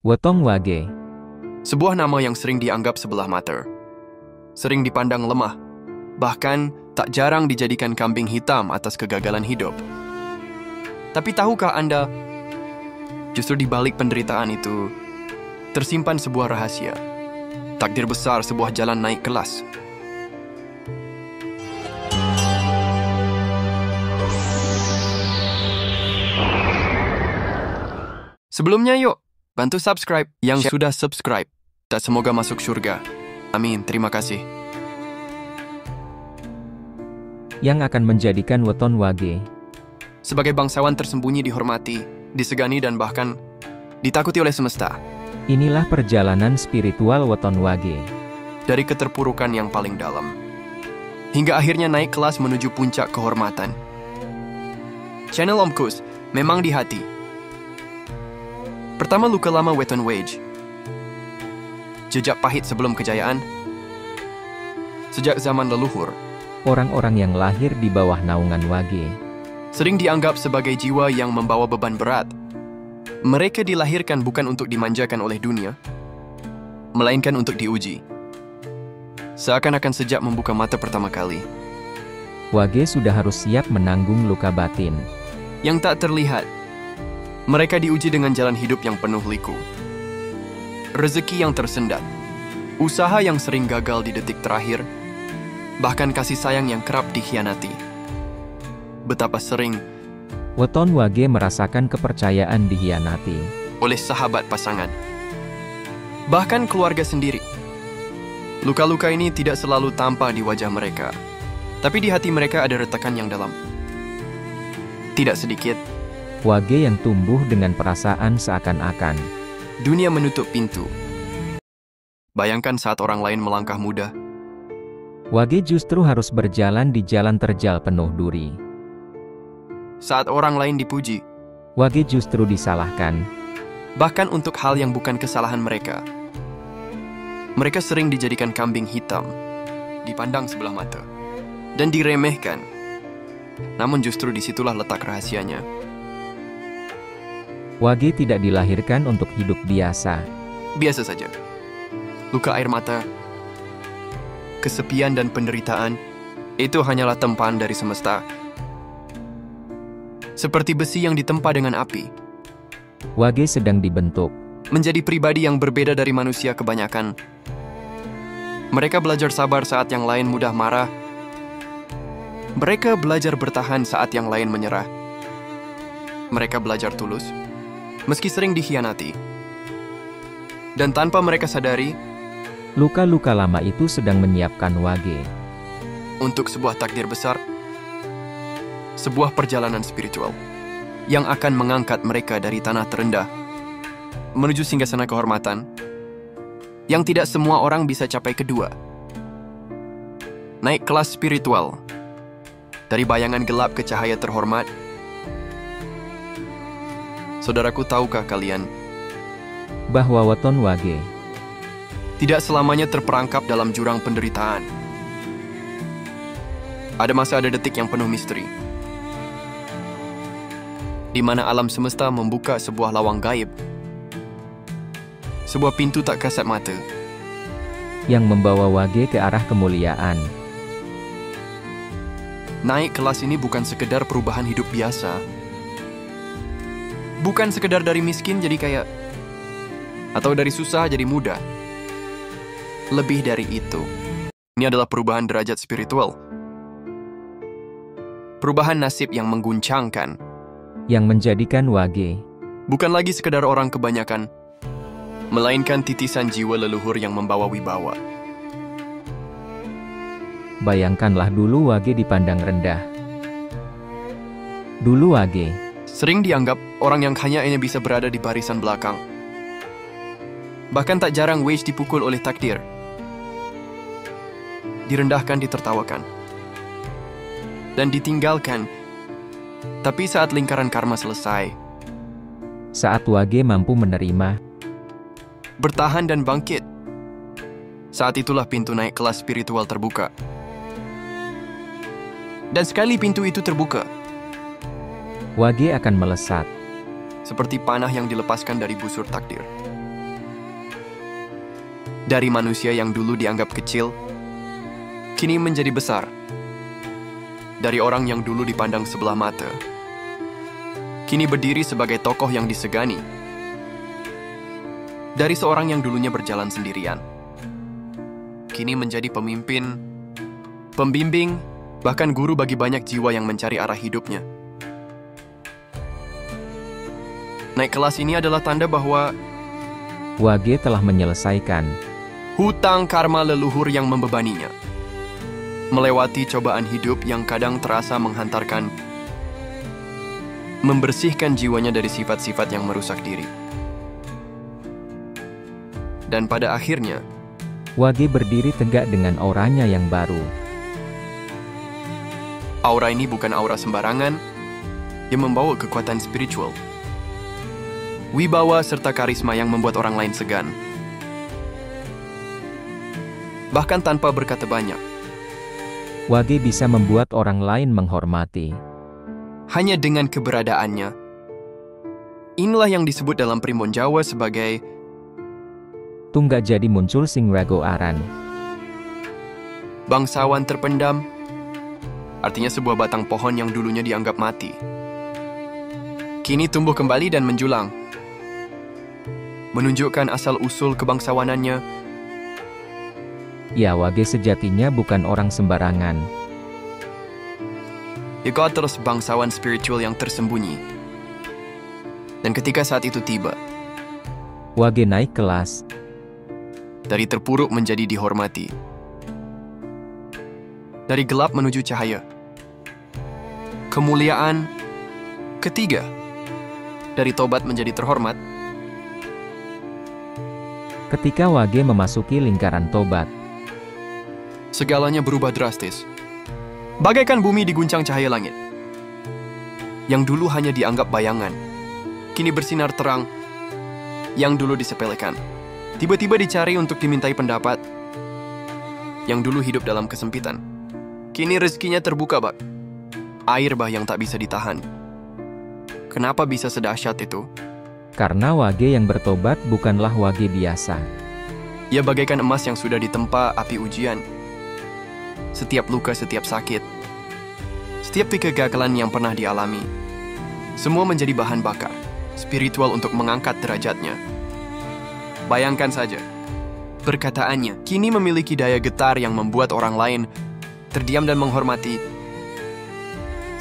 Wotong Wage. Sebuah nama yang sering dianggap sebelah mata. Sering dipandang lemah, bahkan tak jarang dijadikan kambing hitam atas kegagalan hidup. Tapi tahukah Anda, justru di balik penderitaan itu, tersimpan sebuah rahasia. Takdir besar sebuah jalan naik kelas. Sebelumnya yuk, bantu subscribe yang sudah subscribe. Dan semoga masuk surga. Amin, terima kasih. Yang akan menjadikan Wotong Wage Sebagai bangsawan tersembunyi dihormati, disegani dan bahkan ditakuti oleh semesta. Inilah perjalanan spiritual Wotong Wage. Dari keterpurukan yang paling dalam, hingga akhirnya naik kelas menuju puncak kehormatan. Channel Om Kus, memang di hati. Pertama, luka lama Wotong Wage. Jejak pahit sebelum kejayaan. Sejak zaman leluhur, Orang-orang yang lahir di bawah naungan Wage sering dianggap sebagai jiwa yang membawa beban berat. Mereka dilahirkan bukan untuk dimanjakan oleh dunia, melainkan untuk diuji. Seakan-akan sejak membuka mata pertama kali, Wage sudah harus siap menanggung luka batin yang tak terlihat. Mereka diuji dengan jalan hidup yang penuh liku, rezeki yang tersendat, usaha yang sering gagal di detik terakhir, bahkan kasih sayang yang kerap dikhianati. Betapa sering Wotong Wage merasakan kepercayaan dikhianati oleh sahabat pasangan, bahkan keluarga sendiri. Luka-luka ini tidak selalu tampak di wajah mereka, tapi di hati mereka ada retakan yang dalam. Tidak sedikit, Wage yang tumbuh dengan perasaan seakan-akan dunia menutup pintu. Bayangkan saat orang lain melangkah mudah. Wage justru harus berjalan di jalan terjal penuh duri. Saat orang lain dipuji, Wage justru disalahkan. bahkan untuk hal yang bukan kesalahan mereka. Mereka sering dijadikan kambing hitam, dipandang sebelah mata, dan diremehkan. Namun justru disitulah letak rahasianya. Wage tidak dilahirkan untuk hidup biasa. Biasa saja. Luka air mata, kesepian dan penderitaan, itu hanyalah tempaan dari semesta. Seperti besi yang ditempa dengan api. Wage sedang dibentuk Menjadi pribadi yang berbeda dari manusia kebanyakan. Mereka belajar sabar saat yang lain mudah marah. Mereka belajar bertahan saat yang lain menyerah. Mereka belajar tulus, meski sering dikhianati. Dan tanpa mereka sadari, luka-luka lama itu sedang menyiapkan Wage untuk sebuah takdir besar, sebuah perjalanan spiritual yang akan mengangkat mereka dari tanah terendah menuju singgasana kehormatan yang tidak semua orang bisa capai. Kedua, naik kelas spiritual dari bayangan gelap ke cahaya terhormat. Saudaraku, tahukah kalian bahwa Wotong Wage tidak selamanya terperangkap dalam jurang penderitaan? Ada masa, ada detik yang penuh misteri, di mana alam semesta membuka sebuah lawang gaib, sebuah pintu tak kasat mata, yang membawa Wage ke arah kemuliaan. Naik kelas ini bukan sekedar perubahan hidup biasa. Bukan sekedar dari miskin jadi kaya, atau dari susah jadi mudah. Lebih dari itu. Ini adalah perubahan derajat spiritual. Perubahan nasib yang mengguncangkan. Yang menjadikan Wage Bukan lagi sekedar orang kebanyakan, melainkan titisan jiwa leluhur yang membawa wibawa. Bayangkanlah dulu Wage dipandang rendah. Dulu Wage Sering dianggap orang yang hanya bisa berada di barisan belakang. Bahkan tak jarang Wage dipukul oleh takdir. Direndahkan, ditertawakan, dan ditinggalkan. Tapi saat lingkaran karma selesai, saat Wage mampu menerima, bertahan dan bangkit, saat itulah pintu naik kelas spiritual terbuka. Dan sekali pintu itu terbuka, Wage akan melesat seperti panah yang dilepaskan dari busur takdir. Dari manusia yang dulu dianggap kecil, kini menjadi besar. Dari orang yang dulu dipandang sebelah mata, kini berdiri sebagai tokoh yang disegani. Dari seorang yang dulunya berjalan sendirian, kini menjadi pemimpin, pembimbing, bahkan guru bagi banyak jiwa yang mencari arah hidupnya. Naik kelas ini adalah tanda bahwa Wage telah menyelesaikan hutang karma leluhur yang membebaninya, melewati cobaan hidup yang kadang terasa menghantarkan, membersihkan jiwanya dari sifat-sifat yang merusak diri. Dan pada akhirnya, Wage berdiri tegak dengan auranya yang baru. Aura ini bukan aura sembarangan yang membawa kekuatan spiritual, wibawa serta karisma yang membuat orang lain segan. Bahkan tanpa berkata banyak, Wage bisa membuat orang lain menghormati. hanya dengan keberadaannya. Inilah yang disebut dalam Primbon Jawa sebagai Tunggak jadi muncul sing rago aran. bangsawan terpendam, artinya sebuah batang pohon yang dulunya dianggap mati, kini tumbuh kembali dan menjulang, menunjukkan asal-usul kebangsawanannya. Ya, Wage sejatinya bukan orang sembarangan. Dia terus bangsawan spiritual yang tersembunyi. Dan ketika saat itu tiba, Wage naik kelas. dari terpuruk menjadi dihormati, dari gelap menuju cahaya. Kemuliaan ketiga, dari tobat menjadi terhormat. Ketika Wage memasuki lingkaran tobat, Segalanya berubah drastis. Bagaikan bumi diguncang cahaya langit. Yang dulu hanya dianggap bayangan, kini bersinar terang. Yang dulu disepelekan, tiba-tiba dicari untuk dimintai pendapat. Yang dulu hidup dalam kesempitan, kini rezekinya terbuka bak. Air bah yang tak bisa ditahan. Kenapa bisa sedahsyat itu? karena Wage yang bertobat bukanlah Wage biasa. Ia bagaikan emas yang sudah ditempa api ujian. Setiap luka, setiap sakit, setiap kegagalan yang pernah dialami, semua menjadi bahan bakar spiritual untuk mengangkat derajatnya. Bayangkan saja, perkataannya kini memiliki daya getar yang membuat orang lain terdiam dan menghormati.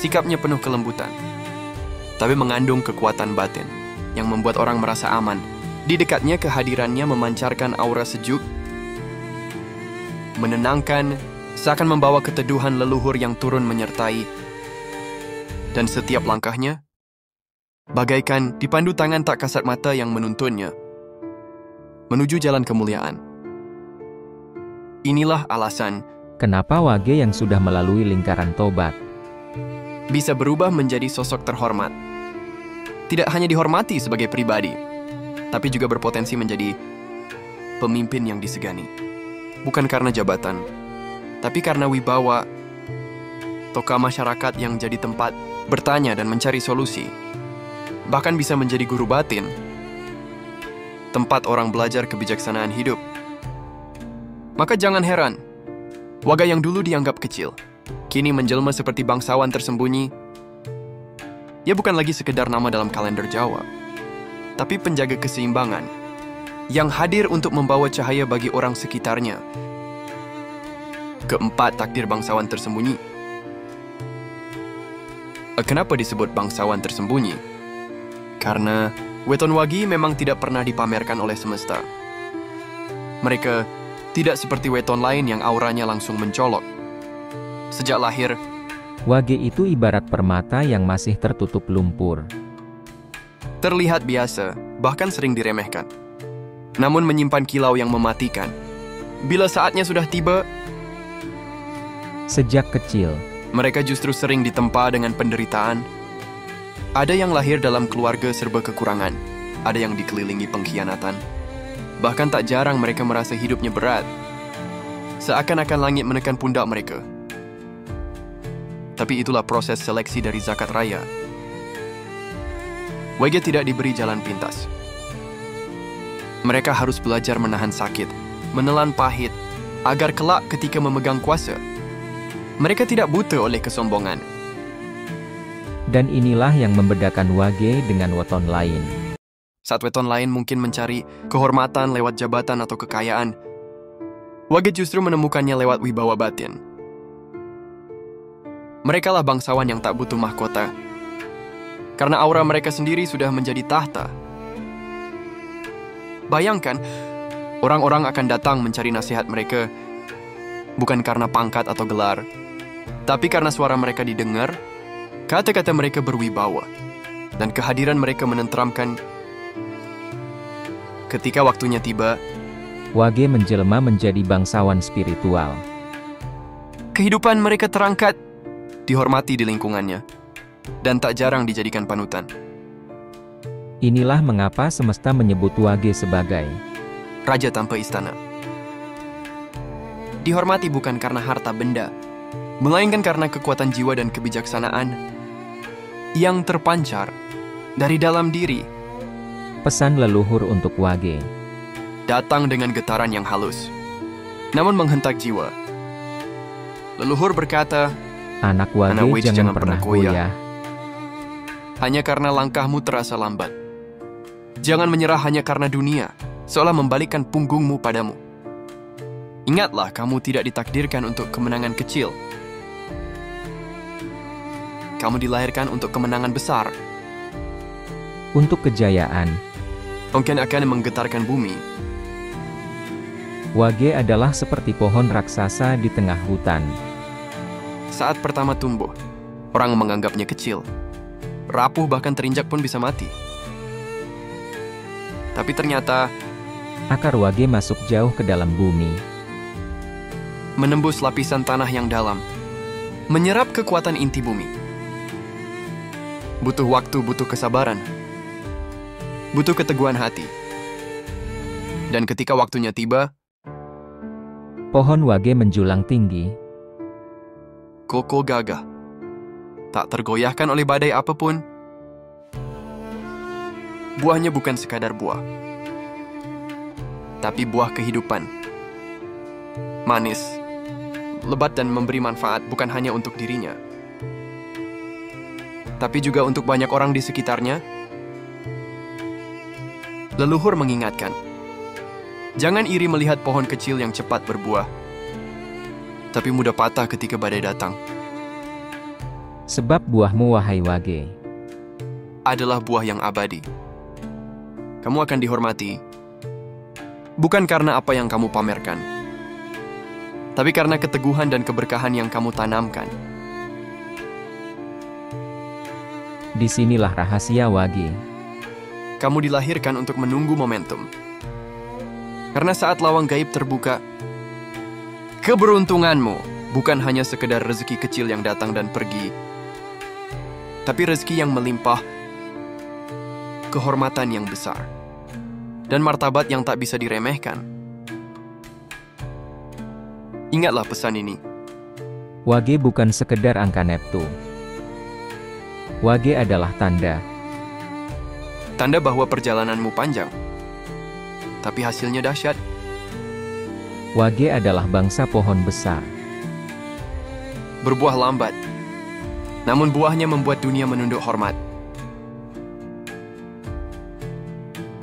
Sikapnya penuh kelembutan, tapi mengandung kekuatan batin yang membuat orang merasa aman. Di dekatnya kehadirannya memancarkan aura sejuk, menenangkan, seakan membawa keteduhan leluhur yang turun menyertai. Dan setiap langkahnya, bagaikan dipandu tangan tak kasat mata yang menuntunnya menuju jalan kemuliaan. Inilah alasan Kenapa Wage yang sudah melalui lingkaran tobat bisa berubah menjadi sosok terhormat. Tidak hanya dihormati sebagai pribadi, tapi juga berpotensi menjadi pemimpin yang disegani. Bukan karena jabatan, tapi karena wibawa, tokoh masyarakat yang jadi tempat bertanya dan mencari solusi. Bahkan bisa menjadi guru batin, tempat orang belajar kebijaksanaan hidup. Maka jangan heran, Wage yang dulu dianggap kecil, kini menjelma seperti bangsawan tersembunyi. Ia bukan lagi sekedar nama dalam kalender Jawa, tapi penjaga keseimbangan yang hadir untuk membawa cahaya bagi orang sekitarnya. Keempat, takdir bangsawan tersembunyi. Kenapa disebut bangsawan tersembunyi? Karena weton Wage memang tidak pernah dipamerkan oleh semesta. Mereka tidak seperti weton lain yang auranya langsung mencolok. Sejak lahir, Wage itu ibarat permata yang masih tertutup lumpur. terlihat biasa, bahkan sering diremehkan. Namun menyimpan kilau yang mematikan. Bila saatnya sudah tiba, Sejak kecil, mereka justru sering ditempa dengan penderitaan. Ada yang lahir dalam keluarga serba kekurangan, ada yang dikelilingi pengkhianatan. Bahkan tak jarang mereka merasa hidupnya berat, seakan-akan langit menekan pundak mereka. Tapi itulah proses seleksi dari zakat raya. Wage tidak diberi jalan pintas. Mereka harus belajar menahan sakit, menelan pahit, agar kelak ketika memegang kuasa, mereka tidak buta oleh kesombongan. Dan inilah yang membedakan Wage dengan weton lain. Saat weton lain mungkin mencari kehormatan lewat jabatan atau kekayaan, Wage justru menemukannya lewat wibawa batin. Merekalah bangsawan yang tak butuh mahkota, karena aura mereka sendiri sudah menjadi tahta. Bayangkan, orang-orang akan datang mencari nasihat mereka, bukan karena pangkat atau gelar, tapi karena suara mereka didengar, kata-kata mereka berwibawa, dan kehadiran mereka menenteramkan. Ketika waktunya tiba, Wage menjelma menjadi bangsawan spiritual. kehidupan mereka terangkat, dihormati di lingkungannya, dan tak jarang dijadikan panutan. Inilah mengapa semesta menyebut Wage sebagai Raja tanpa istana. Dihormati bukan karena harta benda, melainkan karena kekuatan jiwa dan kebijaksanaan yang terpancar dari dalam diri. pesan leluhur untuk Wage. Datang dengan getaran yang halus, namun menghentak jiwa. Leluhur berkata, Anak Wage jangan pernah goyah. hanya karena langkahmu terasa lambat. Jangan menyerah hanya karena dunia, seolah membalikkan punggungmu padamu. Ingatlah, kamu tidak ditakdirkan untuk kemenangan kecil. Kamu dilahirkan untuk kemenangan besar. Untuk kejayaan, Mungkin akan menggetarkan bumi. Wage adalah seperti pohon raksasa di tengah hutan. Saat pertama tumbuh, orang menganggapnya kecil. Rapuh bahkan terinjak pun bisa mati. Tapi ternyata, Akar Wage masuk jauh ke dalam bumi. menembus lapisan tanah yang dalam, menyerap kekuatan inti bumi. Butuh waktu, butuh kesabaran, butuh keteguhan hati. Dan ketika waktunya tiba, Pohon Wage menjulang tinggi. kokoh gagah, tak tergoyahkan oleh badai apapun. Buahnya bukan sekadar buah, tapi buah kehidupan. Manis, lebat dan memberi manfaat bukan hanya untuk dirinya, tapi juga untuk banyak orang di sekitarnya. Leluhur mengingatkan, jangan iri melihat pohon kecil yang cepat berbuah, tapi mudah patah ketika badai datang. Sebab buahmu, wahai Wage, Adalah buah yang abadi. Kamu akan dihormati, bukan karena apa yang kamu pamerkan, tapi karena keteguhan dan keberkahan yang kamu tanamkan. disinilah rahasia Wage. Kamu dilahirkan untuk menunggu momentum. Karena saat lawang gaib terbuka, keberuntunganmu bukan hanya sekedar rezeki kecil yang datang dan pergi, tapi rezeki yang melimpah, kehormatan yang besar, dan martabat yang tak bisa diremehkan. Ingatlah pesan ini. Wage bukan sekedar angka neptu. Wage adalah tanda. Tanda bahwa perjalananmu panjang, tapi hasilnya dahsyat. Wage adalah bangsa pohon besar. Berbuah lambat, namun buahnya membuat dunia menunduk hormat.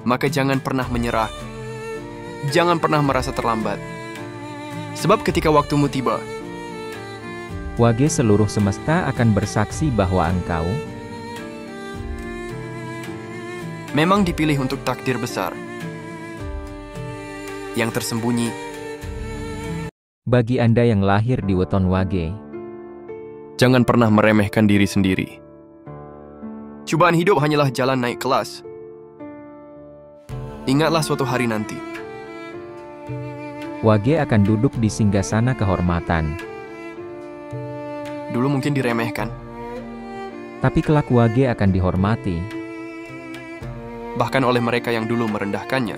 Maka jangan pernah menyerah. Jangan pernah merasa terlambat. Sebab ketika waktumu tiba, Wage seluruh semesta akan bersaksi bahwa engkau memang dipilih untuk takdir besar yang tersembunyi. bagi Anda yang lahir di weton Wage. Jangan pernah meremehkan diri sendiri. Cobaan hidup hanyalah jalan naik kelas. Ingatlah suatu hari nanti, Wage akan duduk di singgasana kehormatan. dulu mungkin diremehkan, Tapi kelak Wage akan dihormati. bahkan oleh mereka yang dulu merendahkannya.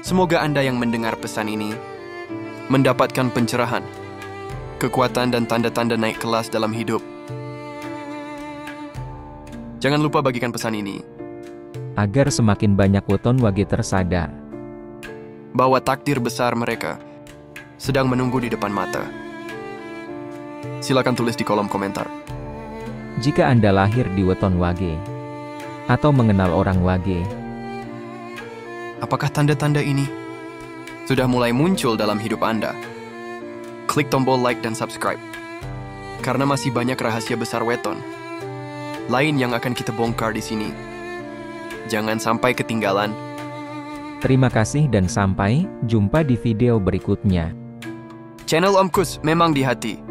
Semoga Anda yang mendengar pesan ini mendapatkan pencerahan, kekuatan dan tanda-tanda naik kelas dalam hidup. Jangan lupa bagikan pesan ini. Agar semakin banyak weton Wage tersadar bahwa takdir besar mereka sedang menunggu di depan mata? Silakan tulis di kolom komentar. Jika Anda lahir di weton Wage, atau mengenal orang Wage, apakah tanda-tanda ini sudah mulai muncul dalam hidup Anda? Klik tombol like dan subscribe, karena masih banyak rahasia besar weton lain yang akan kita bongkar di sini. Jangan sampai ketinggalan. Terima kasih dan sampai jumpa di video berikutnya. Channel Om Kus memang di hati.